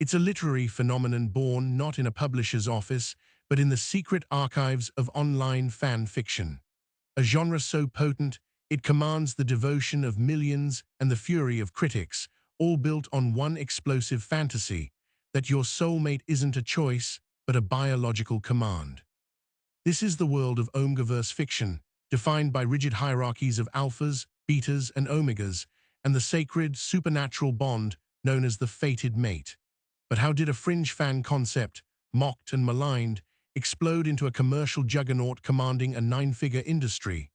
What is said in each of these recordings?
It's a literary phenomenon born not in a publisher's office, but in the secret archives of online fan fiction. A genre so potent, it commands the devotion of millions and the fury of critics, all built on one explosive fantasy, that your soulmate isn't a choice, but a biological command. This is the world of Omniverse fiction, defined by rigid hierarchies of alphas, betas, and omegas, and the sacred, supernatural bond known as the fated mate. But how did a fringe fan concept, mocked and maligned, explode into a commercial juggernaut commanding a nine-figure industry?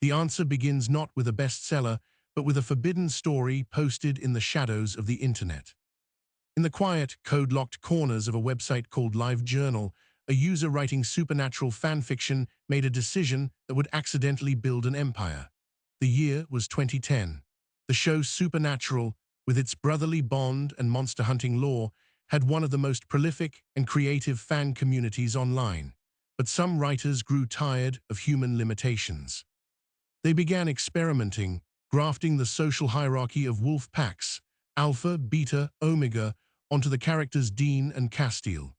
The answer begins not with a bestseller, but with a forbidden story posted in the shadows of the internet. In the quiet, code-locked corners of a website called LiveJournal, a user writing supernatural fanfiction made a decision that would accidentally build an empire. The year was 2010. The show Supernatural, with its brotherly bond and monster-hunting lore, had one of the most prolific and creative fan communities online. But some writers grew tired of human limitations. They began experimenting, grafting the social hierarchy of wolf packs, alpha, beta, omega, onto the characters Dean and Castile.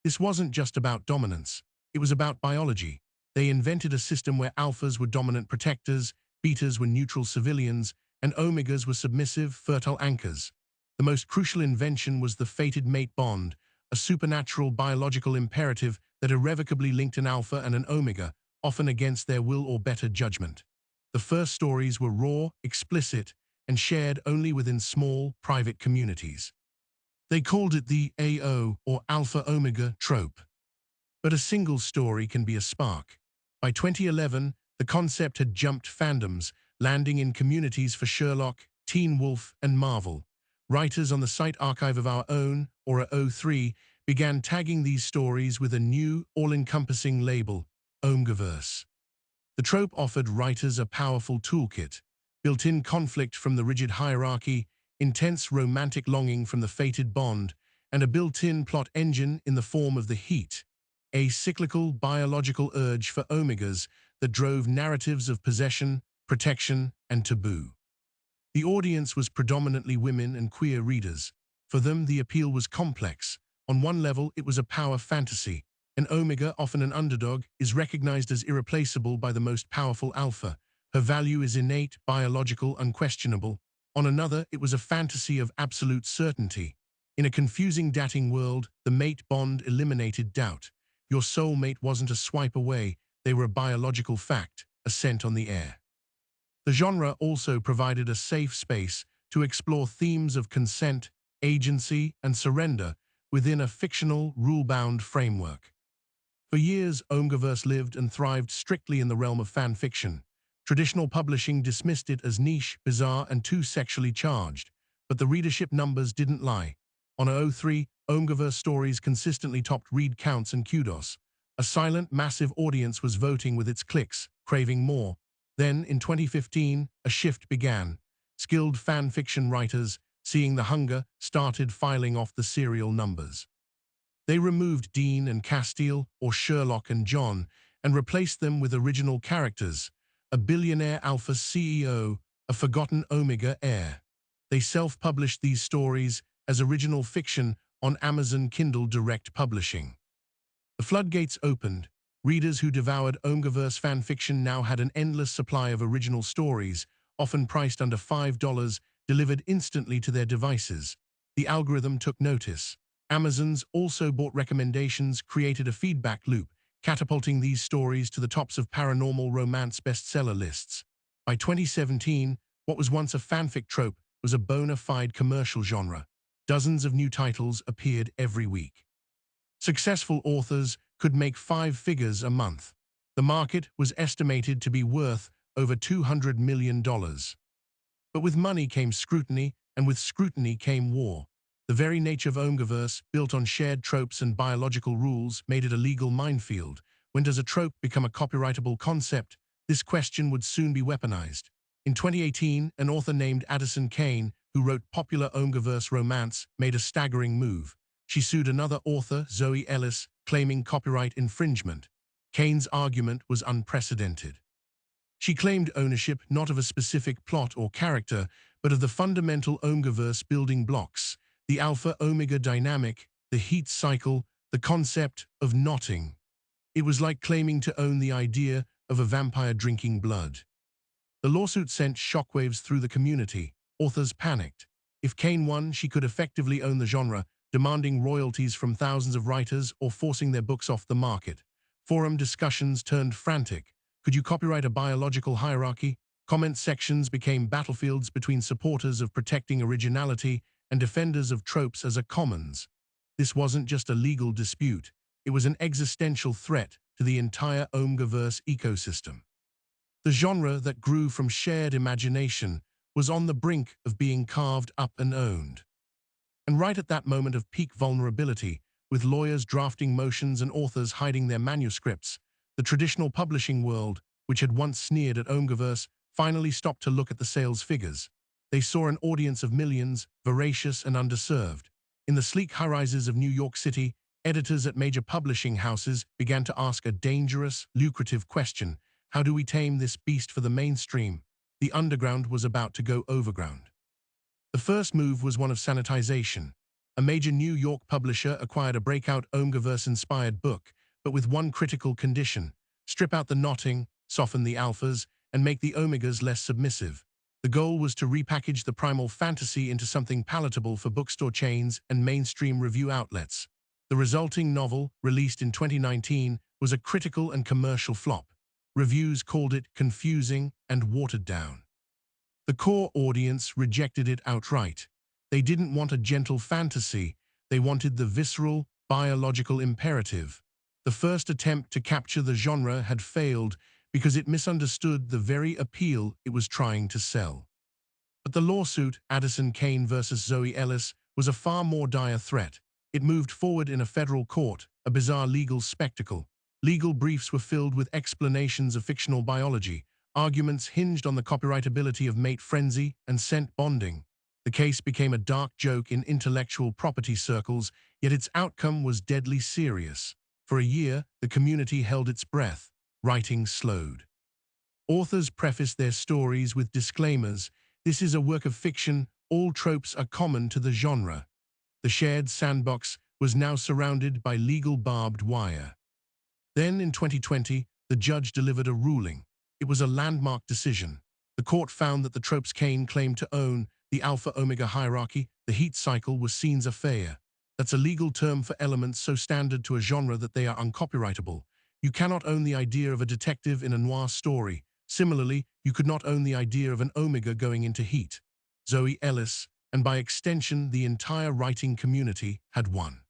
This wasn't just about dominance, it was about biology. They invented a system where alphas were dominant protectors, betas were neutral civilians, and omegas were submissive, fertile anchors. The most crucial invention was the fated mate bond, a supernatural biological imperative that irrevocably linked an alpha and an omega, often against their will or better judgment. The first stories were raw, explicit, and shared only within small, private communities. They called it the AO, or Alpha-Omega trope. But a single story can be a spark. By 2011, the concept had jumped fandoms, landing in communities for Sherlock, Teen Wolf, and Marvel. Writers on the site Archive of Our Own, or O3, began tagging these stories with a new, all-encompassing label, Omniverse. The trope offered writers a powerful toolkit: built-in conflict from the rigid hierarchy, intense romantic longing from the fated bond, and a built-in plot engine in the form of the heat, a cyclical biological urge for omegas that drove narratives of possession, protection, and taboo. The audience was predominantly women and queer readers. For them, the appeal was complex. On one level, it was a power fantasy. An omega, often an underdog, is recognized as irreplaceable by the most powerful alpha. Her value is innate, biological, unquestionable. On another, it was a fantasy of absolute certainty. In a confusing dating world, the mate bond eliminated doubt. Your soulmate wasn't a swipe away, they were a biological fact, a scent on the air. The genre also provided a safe space to explore themes of consent, agency, and surrender within a fictional, rule-bound framework. For years, Omniverse lived and thrived strictly in the realm of fan fiction. Traditional publishing dismissed it as niche, bizarre, and too sexually charged, but the readership numbers didn't lie. On O3, Omniverse stories consistently topped read counts and kudos. A silent, massive audience was voting with its clicks, craving more. Then, in 2015, a shift began. Skilled fan fiction writers, seeing the hunger, started filing off the serial numbers. They removed Dean and Castile, or Sherlock and John, and replaced them with original characters: a billionaire alpha CEO, a forgotten omega heir. They self-published these stories as original fiction on Amazon Kindle Direct Publishing. The floodgates opened. Readers who devoured Omniverse fanfiction now had an endless supply of original stories, often priced under $5, delivered instantly to their devices. The algorithm took notice. Amazon's also bought recommendations, created a feedback loop, catapulting these stories to the tops of paranormal romance bestseller lists. By 2017, what was once a fanfic trope was a bona fide commercial genre. Dozens of new titles appeared every week. Successful authors could make 5 figures a month. The market was estimated to be worth over $200 million. But with money came scrutiny, and with scrutiny came war. The very nature of Omniverse, built on shared tropes and biological rules, made it a legal minefield. When does a trope become a copyrightable concept? This question would soon be weaponized. In 2018, an author named Addison Kane, who wrote popular Omniverse romance, made a staggering move. She sued another author, Zoe Ellis, claiming copyright infringement. Kane's argument was unprecedented. She claimed ownership not of a specific plot or character, but of the fundamental Omniverse building blocks: The alpha-omega dynamic, the heat cycle, the concept of knotting. It was like claiming to own the idea of a vampire drinking blood. The lawsuit sent shockwaves through the community. Authors panicked. If Kane won, she could effectively own the genre, demanding royalties from thousands of writers or forcing their books off the market. Forum discussions turned frantic. Could you copyright a biological hierarchy? Comment sections became battlefields between supporters of protecting originality and defenders of tropes as a commons. This wasn't just a legal dispute. It was an existential threat to the entire Omniverse ecosystem. The genre that grew from shared imagination was on the brink of being carved up and owned. And right at that moment of peak vulnerability, with lawyers drafting motions and authors hiding their manuscripts, the traditional publishing world, which had once sneered at Omniverse, finally stopped to look at the sales figures. They saw an audience of millions, voracious and underserved. In the sleek high-rises of New York City, editors at major publishing houses began to ask a dangerous, lucrative question: how do we tame this beast for the mainstream? The underground was about to go overground. The first move was one of sanitization. A major New York publisher acquired a breakout Omniverse-inspired book, but with one critical condition: strip out the knotting, soften the alphas, and make the omegas less submissive. The goal was to repackage the primal fantasy into something palatable for bookstore chains and mainstream review outlets. The resulting novel, released in 2019, was a critical and commercial flop. Reviews called it confusing and watered down. The core audience rejected it outright. They didn't want a gentle fantasy, they wanted the visceral, biological imperative. The first attempt to capture the genre had failed because it misunderstood the very appeal it was trying to sell. But the lawsuit, Addison Kane versus Zoe Ellis, was a far more dire threat. It moved forward in a federal court, a bizarre legal spectacle. Legal briefs were filled with explanations of fictional biology. Arguments hinged on the copyrightability of mate frenzy and scent bonding. The case became a dark joke in intellectual property circles, yet its outcome was deadly serious. For a year, the community held its breath. Writing slowed. Authors prefaced their stories with disclaimers: this is a work of fiction, all tropes are common to the genre. The shared sandbox was now surrounded by legal barbed wire. Then, in 2020, the judge delivered a ruling. It was a landmark decision. The court found that the tropes Kane claimed to own, the alpha-omega hierarchy, the heat cycle, was scenes affaire. That's a legal term for elements so standard to a genre that they are uncopyrightable. You cannot own the idea of a detective in a noir story. Similarly, you could not own the idea of an omega going into heat. Zoe Ellis, and by extension the entire writing community, had won.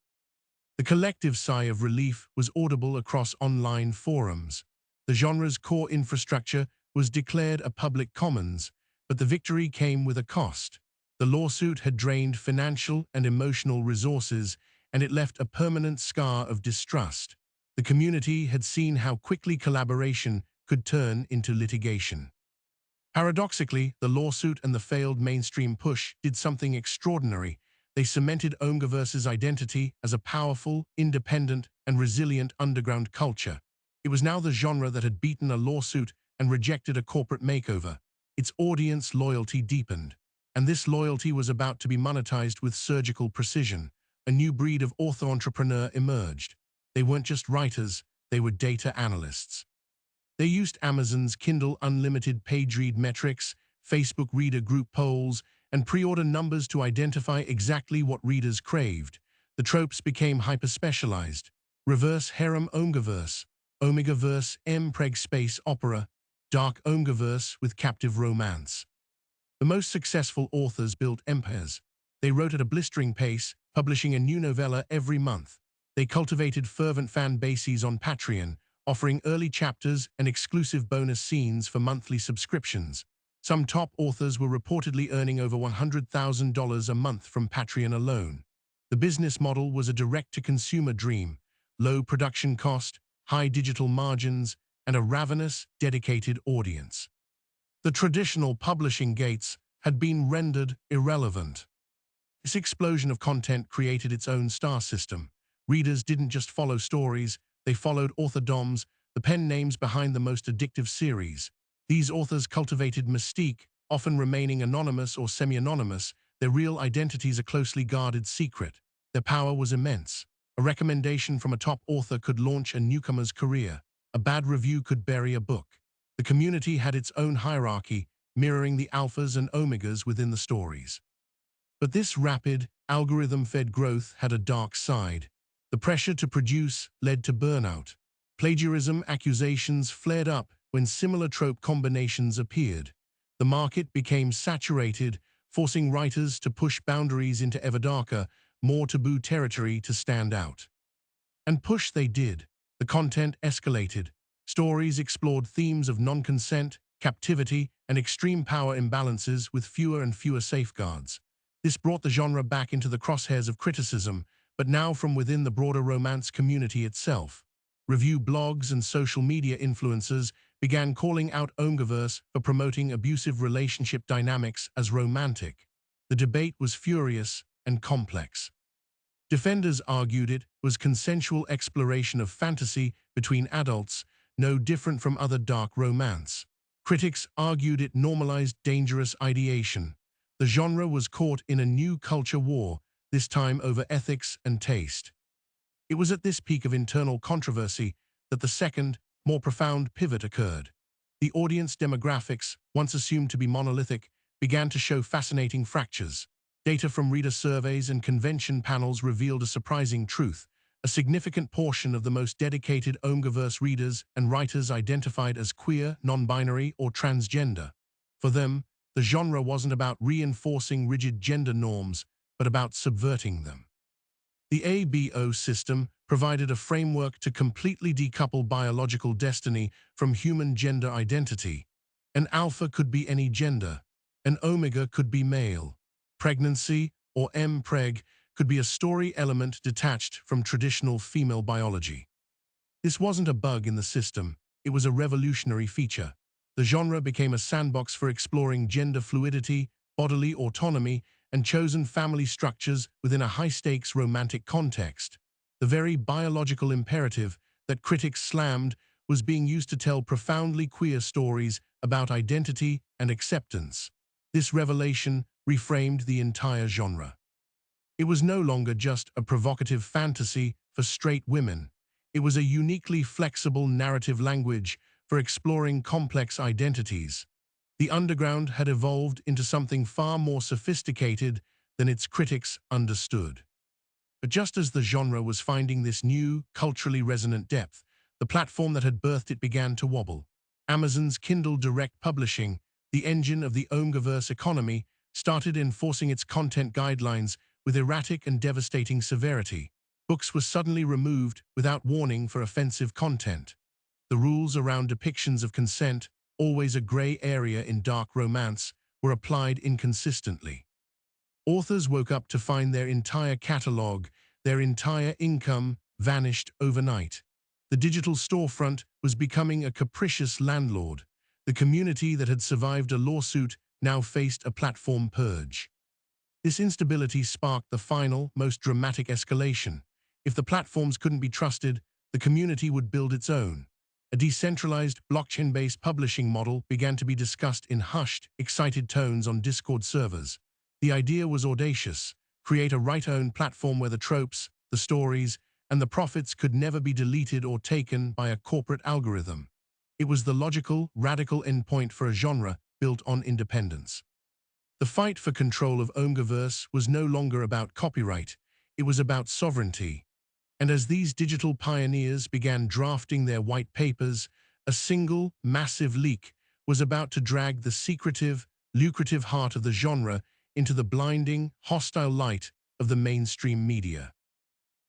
The collective sigh of relief was audible across online forums. The genre's core infrastructure was declared a public commons, but the victory came with a cost. The lawsuit had drained financial and emotional resources, and it left a permanent scar of distrust. The community had seen how quickly collaboration could turn into litigation. Paradoxically, the lawsuit and the failed mainstream push did something extraordinary. They cemented Omniverse's identity as a powerful, independent, and resilient underground culture. It was now the genre that had beaten a lawsuit and rejected a corporate makeover. Its audience loyalty deepened, and this loyalty was about to be monetized with surgical precision. A new breed of author-entrepreneur emerged. They weren't just writers, they were data analysts. They used Amazon's Kindle Unlimited page read metrics, Facebook reader group polls, and pre-order numbers to identify exactly what readers craved. The tropes became hyper-specialized. Reverse harem Omniverse, Omegaverse Mpreg space opera, dark Omniverse with captive romance. The most successful authors built empires. They wrote at a blistering pace, publishing a new novella every month. They cultivated fervent fan bases on Patreon, offering early chapters and exclusive bonus scenes for monthly subscriptions. Some top authors were reportedly earning over $100,000 a month from Patreon alone. The business model was a direct-to-consumer dream: low production cost, high digital margins, and a ravenous, dedicated audience. The traditional publishing gates had been rendered irrelevant. This explosion of content created its own star system. Readers didn't just follow stories, they followed authordoms, the pen names behind the most addictive series. These authors cultivated mystique, often remaining anonymous or semi-anonymous, their real identities a closely guarded secret. Their power was immense. A recommendation from a top author could launch a newcomer's career. A bad review could bury a book. The community had its own hierarchy, mirroring the alphas and omegas within the stories. But this rapid, algorithm-fed growth had a dark side. The pressure to produce led to burnout. Plagiarism accusations flared up when similar trope combinations appeared. The market became saturated, forcing writers to push boundaries into ever darker, more taboo territory to stand out. And push they did. The content escalated. Stories explored themes of non-consent, captivity, and extreme power imbalances with fewer and fewer safeguards. This brought the genre back into the crosshairs of criticism, but now from within the broader romance community itself. Review blogs and social media influencers began calling out Omgiverse for promoting abusive relationship dynamics as romantic. The debate was furious and complex. Defenders argued it was consensual exploration of fantasy between adults, no different from other dark romance. Critics argued it normalized dangerous ideation. The genre was caught in a new culture war, this time over ethics and taste. It was at this peak of internal controversy that the second, more profound pivot occurred. The audience demographics, once assumed to be monolithic, began to show fascinating fractures. Data from reader surveys and convention panels revealed a surprising truth. A significant portion of the most dedicated Omgiverse readers and writers identified as queer, non-binary, or transgender. For them, the genre wasn't about reinforcing rigid gender norms, but about subverting them. The ABO system provided a framework to completely decouple biological destiny from human gender identity. An alpha could be any gender. An omega could be male. Pregnancy, or M-preg, could be a story element detached from traditional female biology. This wasn't a bug in the system, it was a revolutionary feature. The genre became a sandbox for exploring gender fluidity, bodily autonomy, and chosen family structures within a high-stakes romantic context. The very biological imperative that critics slammed was being used to tell profoundly queer stories about identity and acceptance. This revelation reframed the entire genre. It was no longer just a provocative fantasy for straight women. It was a uniquely flexible narrative language for exploring complex identities. The underground had evolved into something far more sophisticated than its critics understood. But just as the genre was finding this new, culturally resonant depth, the platform that had birthed it began to wobble. Amazon's Kindle Direct Publishing, the engine of the Omgiverse economy, started enforcing its content guidelines with erratic and devastating severity. Books were suddenly removed without warning for offensive content. The rules around depictions of consent, always a gray area in dark romance, were applied inconsistently. Authors woke up to find their entire catalog, their entire income, vanished overnight. The digital storefront was becoming a capricious landlord. The community that had survived a lawsuit now faced a platform purge. This instability sparked the final, most dramatic escalation. If the platforms couldn't be trusted, the community would build its own. A decentralized, blockchain-based publishing model began to be discussed in hushed, excited tones on Discord servers. The idea was audacious: create a write-own platform where the tropes, the stories, and the profits could never be deleted or taken by a corporate algorithm. It was the logical, radical endpoint for a genre built on independence. The fight for control of Omgiverse was no longer about copyright, it was about sovereignty. And as these digital pioneers began drafting their white papers, a single, massive leak was about to drag the secretive, lucrative heart of the genre into the blinding, hostile light of the mainstream media.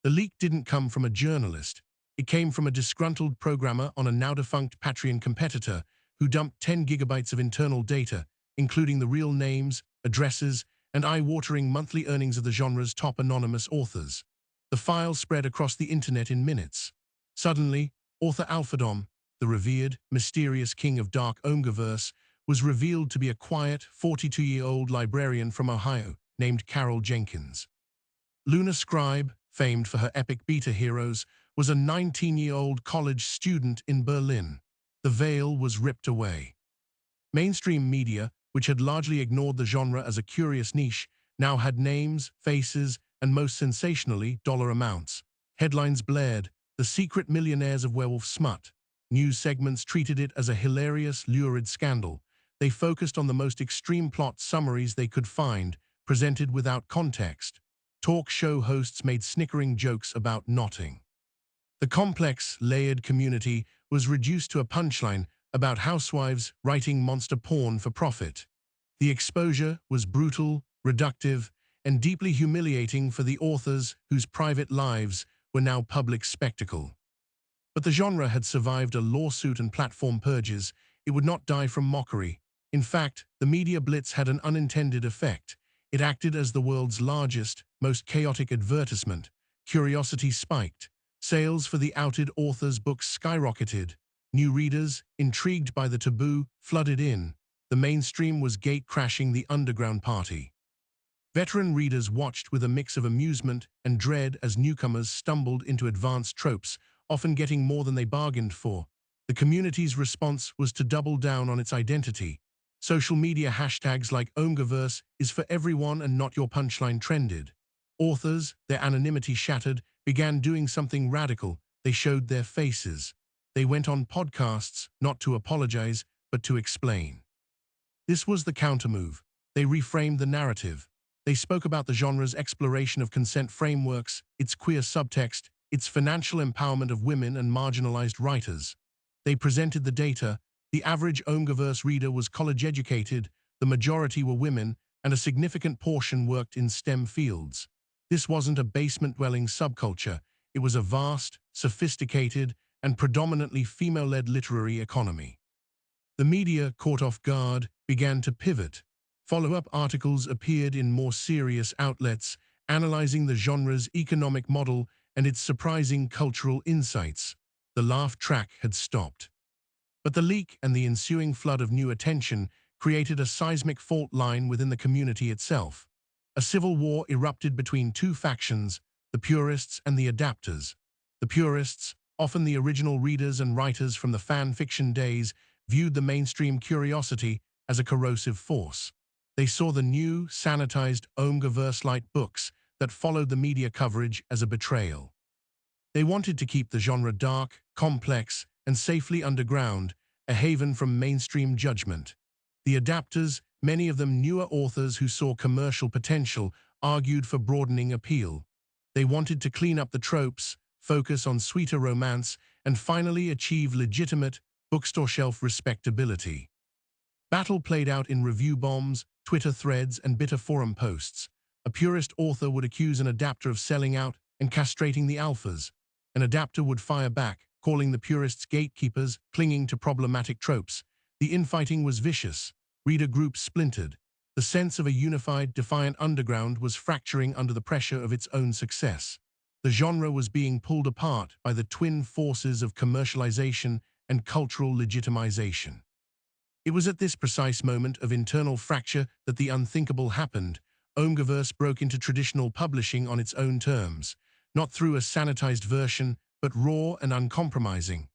The leak didn't come from a journalist. It came from a disgruntled programmer on a now-defunct Patreon competitor who dumped 10 gigabytes of internal data, including the real names, addresses, and eye-watering monthly earnings of the genre's top anonymous authors. The file spread across the internet in minutes. Suddenly, author Alphadom, the revered, mysterious king of dark Omgiverse, was revealed to be a quiet, 42-year-old librarian from Ohio named Carol Jenkins. Luna Scribe, famed for her epic beta heroes, was a 19-year-old college student in Berlin. The veil was ripped away. Mainstream media, which had largely ignored the genre as a curious niche, now had names, faces, and most sensationally, dollar amounts. Headlines blared, "The Secret Millionaires of Werewolf Smut." News segments treated it as a hilarious, lurid scandal. They focused on the most extreme plot summaries they could find, presented without context. Talk show hosts made snickering jokes about knotting. The complex, layered community was reduced to a punchline about housewives writing monster porn for profit. The exposure was brutal, reductive, and deeply humiliating for the authors whose private lives were now public spectacle. But the genre had survived a lawsuit and platform purges. It would not die from mockery. In fact, the media blitz had an unintended effect. It acted as the world's largest, most chaotic advertisement. Curiosity spiked. Sales for the outed author's books skyrocketed. New readers, intrigued by the taboo, flooded in. The mainstream was gate-crashing the underground party. Veteran readers watched with a mix of amusement and dread as newcomers stumbled into advanced tropes, often getting more than they bargained for. The community's response was to double down on its identity. Social media hashtags like Omgiverse is for everyone and not your punchline trended. Authors, their anonymity shattered, began doing something radical. They showed their faces. They went on podcasts, not to apologize, but to explain. This was the countermove. They reframed the narrative. They spoke about the genre's exploration of consent frameworks, its queer subtext, its financial empowerment of women and marginalized writers. They presented the data. The average Omgiverse reader was college-educated, the majority were women, and a significant portion worked in STEM fields. This wasn't a basement-dwelling subculture. It was a vast, sophisticated, and predominantly female-led literary economy. The media, caught off guard, began to pivot. Follow-up articles appeared in more serious outlets, analyzing the genre's economic model and its surprising cultural insights. The laugh track had stopped. But the leak and the ensuing flood of new attention created a seismic fault line within the community itself. A civil war erupted between two factions, the purists and the adapters. The purists, often the original readers and writers from the fan fiction days, viewed the mainstream curiosity as a corrosive force. They saw the new, sanitized Omgiverse-like books that followed the media coverage as a betrayal. They wanted to keep the genre dark, complex, and safely underground, a haven from mainstream judgment. The adapters, many of them newer authors who saw commercial potential, argued for broadening appeal. They wanted to clean up the tropes, focus on sweeter romance, and finally achieve legitimate, bookstore shelf respectability. Battle played out in review bombs, Twitter threads, and bitter forum posts. A purist author would accuse an adapter of selling out and castrating the alphas. An adapter would fire back, calling the purists gatekeepers, clinging to problematic tropes. The infighting was vicious. Reader groups splintered. The sense of a unified, defiant underground was fracturing under the pressure of its own success. The genre was being pulled apart by the twin forces of commercialization and cultural legitimization. It was at this precise moment of internal fracture that the unthinkable happened. Omgiverse broke into traditional publishing on its own terms, not through a sanitized version, but raw and uncompromising.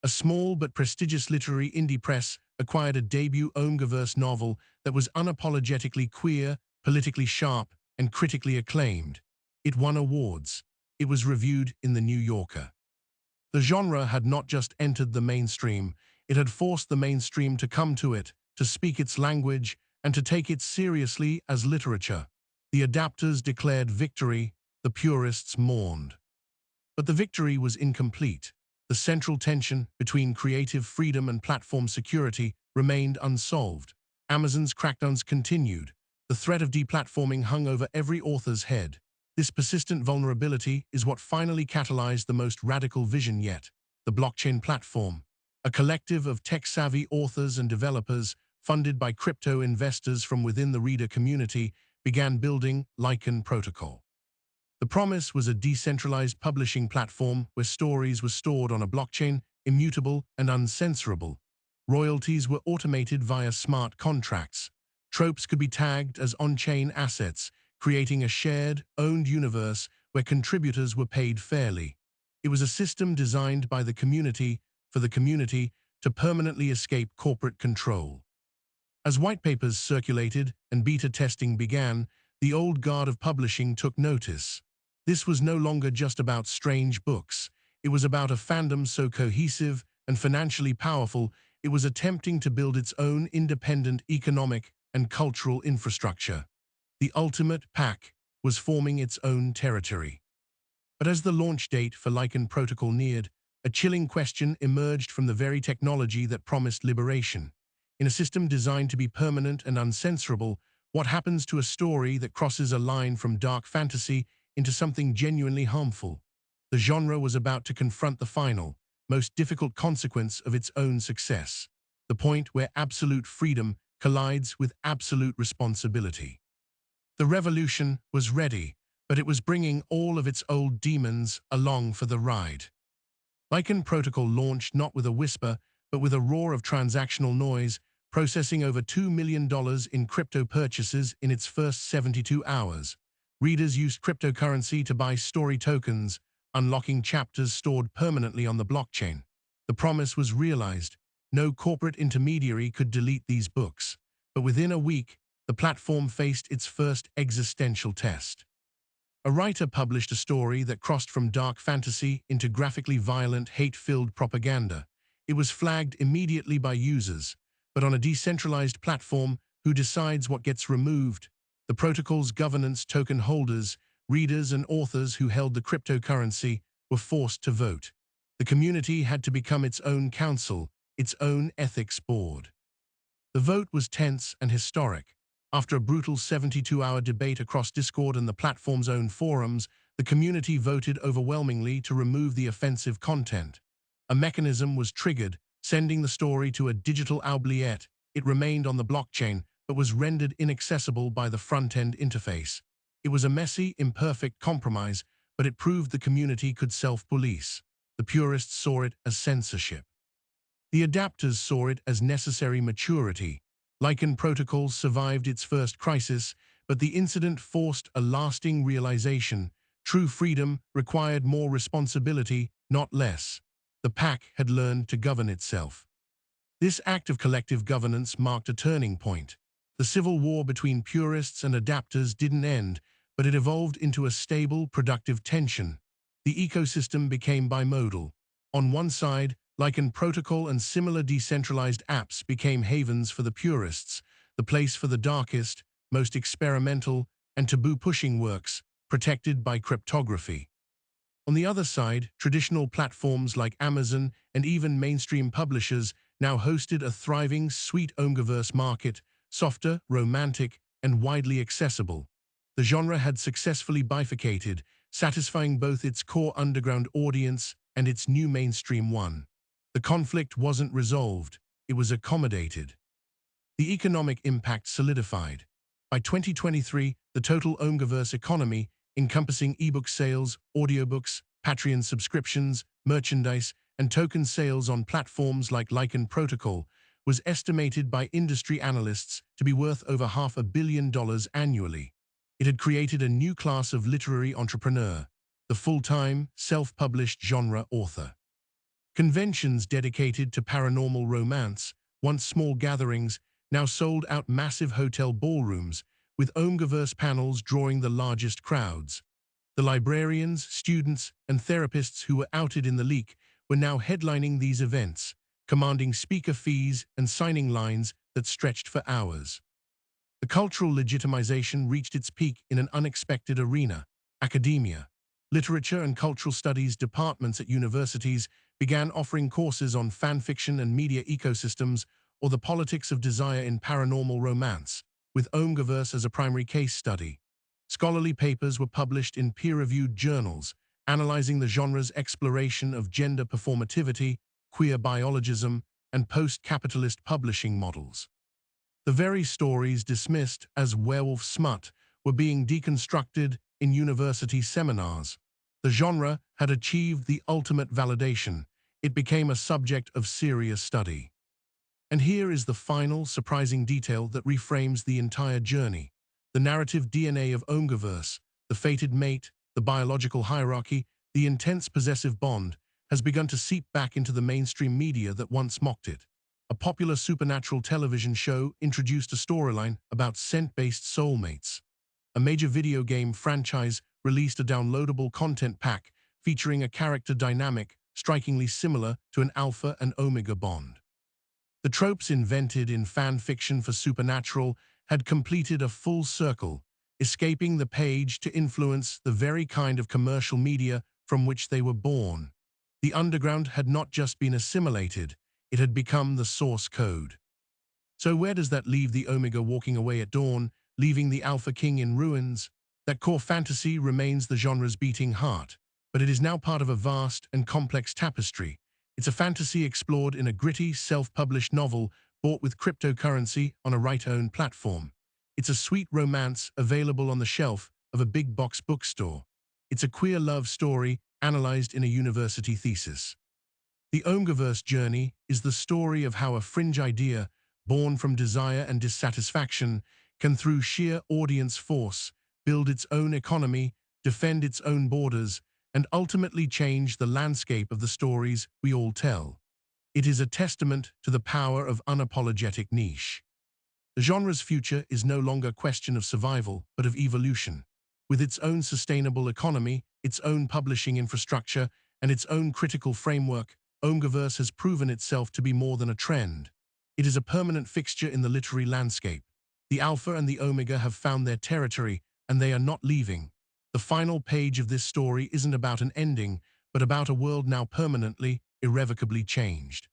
A small but prestigious literary indie press acquired a debut Omgiverse novel that was unapologetically queer, politically sharp, and critically acclaimed. It won awards. It was reviewed in The New Yorker. The genre had not just entered the mainstream, it had forced the mainstream to come to it, to speak its language, and to take it seriously as literature. The adapters declared victory, the purists mourned. But the victory was incomplete. The central tension between creative freedom and platform security remained unsolved. Amazon's crackdowns continued. The threat of deplatforming hung over every author's head. This persistent vulnerability is what finally catalyzed the most radical vision yet, the blockchain platform. A collective of tech-savvy authors and developers, funded by crypto investors from within the reader community, began building Lycan Protocol. The promise was a decentralized publishing platform where stories were stored on a blockchain, immutable and uncensorable. Royalties were automated via smart contracts. Tropes could be tagged as on-chain assets, creating a shared, owned universe where contributors were paid fairly. It was a system designed by the community, for the community, to permanently escape corporate control. As white papers circulated and beta testing began, the old guard of publishing took notice. This was no longer just about strange books. It was about a fandom so cohesive and financially powerful, it was attempting to build its own independent economic and cultural infrastructure. The ultimate pack was forming its own territory. But as the launch date for Lycan Protocol neared, a chilling question emerged from the very technology that promised liberation. In a system designed to be permanent and uncensorable, what happens to a story that crosses a line from dark fantasy into something genuinely harmful? The genre was about to confront the final, most difficult consequence of its own success, the point where absolute freedom collides with absolute responsibility. The revolution was ready, but it was bringing all of its old demons along for the ride. Lycan Protocol launched not with a whisper, but with a roar of transactional noise, processing over $2 million in crypto purchases in its first 72 hours. Readers used cryptocurrency to buy story tokens, unlocking chapters stored permanently on the blockchain. The promise was realized. No corporate intermediary could delete these books. But within a week, the platform faced its first existential test. A writer published a story that crossed from dark fantasy into graphically violent, hate-filled propaganda. It was flagged immediately by users, but on a decentralized platform, who decides what gets removed? The protocol's governance token holders, readers and authors who held the cryptocurrency, were forced to vote. The community had to become its own council, its own ethics board. The vote was tense and historic. After a brutal 72-hour debate across Discord and the platform's own forums, the community voted overwhelmingly to remove the offensive content. A mechanism was triggered, sending the story to a digital oubliette. It remained on the blockchain, but was rendered inaccessible by the front-end interface. It was a messy, imperfect compromise, but it proved the community could self-police. The purists saw it as censorship. The adapters saw it as necessary maturity. Lycan Protocol survived its first crisis, but the incident forced a lasting realization. True freedom required more responsibility, not less. The pack had learned to govern itself. This act of collective governance marked a turning point. The civil war between purists and adapters didn't end, but it evolved into a stable, productive tension. The ecosystem became bimodal. On one side, Lycan Protocol and similar decentralized apps became havens for the purists, the place for the darkest, most experimental, and taboo-pushing works, protected by cryptography. On the other side, traditional platforms like Amazon and even mainstream publishers now hosted a thriving, sweet Omniverse market, softer, romantic, and widely accessible. The genre had successfully bifurcated, satisfying both its core underground audience and its new mainstream one. The conflict wasn't resolved, it was accommodated. The economic impact solidified. By 2023, the total Omniverse economy, encompassing ebook sales, audiobooks, Patreon subscriptions, merchandise, and token sales on platforms like Lycan Protocol, was estimated by industry analysts to be worth over $500 million annually. It had created a new class of literary entrepreneur, the full-time, self-published genre author. Conventions dedicated to paranormal romance, once small gatherings, now sold out massive hotel ballrooms, with Omniverse panels drawing the largest crowds. The librarians, students, and therapists who were outed in the leak were now headlining these events, commanding speaker fees and signing lines that stretched for hours. The cultural legitimization reached its peak in an unexpected arena: academia. Literature and cultural studies departments at universities began offering courses on fanfiction and media ecosystems, or the politics of desire in paranormal romance, with Omniverse as a primary case study. Scholarly papers were published in peer-reviewed journals, analyzing the genre's exploration of gender performativity, queer biologism, and post-capitalist publishing models. The very stories dismissed as werewolf smut were being deconstructed in university seminars. The genre had achieved the ultimate validation. It became a subject of serious study. And here is the final, surprising detail that reframes the entire journey. The narrative DNA of Omniverse, the fated mate, the biological hierarchy, the intense possessive bond, has begun to seep back into the mainstream media that once mocked it. A popular supernatural television show introduced a storyline about scent-based soulmates. a major video game franchise released a downloadable content pack featuring a character dynamic strikingly similar to an Alpha and Omega bond. The tropes invented in fan fiction for Supernatural had completed a full circle, escaping the page to influence the very kind of commercial media from which they were born. The underground had not just been assimilated, it had become the source code. So where does that leave the Omega walking away at dawn, leaving the Alpha King in ruins? That core fantasy remains the genre's beating heart, but it is now part of a vast and complex tapestry. It's a fantasy explored in a gritty, self-published novel bought with cryptocurrency on a right-owned platform. It's a sweet romance available on the shelf of a big box bookstore. It's a queer love story analyzed in a university thesis. The Omgaverse journey is the story of how a fringe idea, born from desire and dissatisfaction, can through sheer audience force build its own economy, defend its own borders, and ultimately change the landscape of the stories we all tell. It is a testament to the power of unapologetic niche. The genre's future is no longer a question of survival, but of evolution. With its own sustainable economy, its own publishing infrastructure, and its own critical framework, Omgaverse has proven itself to be more than a trend. It is a permanent fixture in the literary landscape. The Alpha and the Omega have found their territory, and they are not leaving. The final page of this story isn't about an ending, but about a world now permanently, irrevocably changed.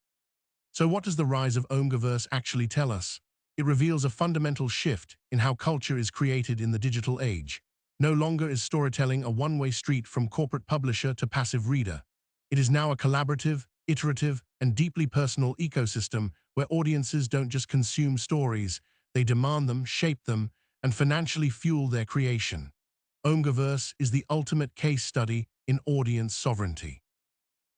So what does the rise of Omgaverse actually tell us? It reveals a fundamental shift in how culture is created in the digital age. No longer is storytelling a one-way street from corporate publisher to passive reader. It is now a collaborative, iterative, and deeply personal ecosystem where audiences don't just consume stories, they demand them, shape them, and financially fuel their creation. Omgaverse is the ultimate case study in audience sovereignty.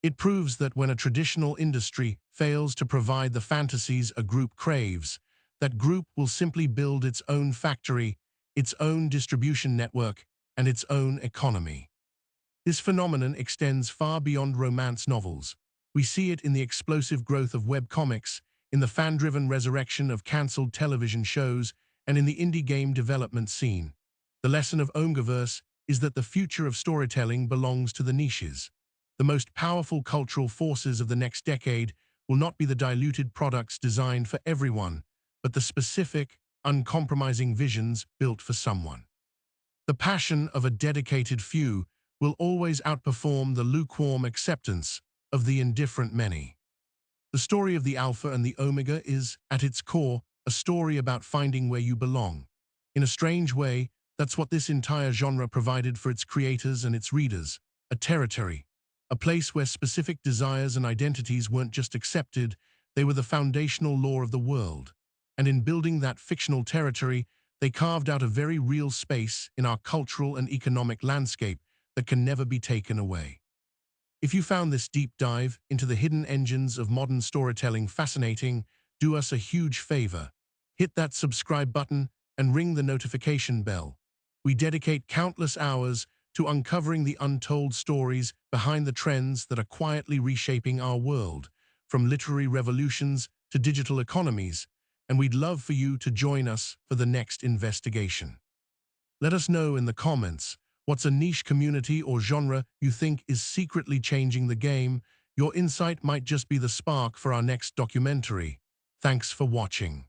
It proves that when a traditional industry fails to provide the fantasies a group craves, that group will simply build its own factory, its own distribution network, and its own economy. This phenomenon extends far beyond romance novels. We see it in the explosive growth of webcomics, in the fan-driven resurrection of cancelled television shows, and in the indie game development scene. The lesson of Omgaverse is that the future of storytelling belongs to the niches. The most powerful cultural forces of the next decade will not be the diluted products designed for everyone, but the specific, uncompromising visions built for someone. The passion of a dedicated few will always outperform the lukewarm acceptance of the indifferent many. The story of the Alpha and the Omega is, at its core, a story about finding where you belong. In a strange way, that's what this entire genre provided for its creators and its readers, a territory, a place where specific desires and identities weren't just accepted, they were the foundational law of the world. And in building that fictional territory, they carved out a very real space in our cultural and economic landscape that can never be taken away. If you found this deep dive into the hidden engines of modern storytelling fascinating, do us a huge favor. Hit that subscribe button and ring the notification bell. We dedicate countless hours to uncovering the untold stories behind the trends that are quietly reshaping our world, from literary revolutions to digital economies, and we'd love for you to join us for the next investigation. Let us know in the comments what's a niche community or genre you think is secretly changing the game. Your insight might just be the spark for our next documentary. Thanks for watching.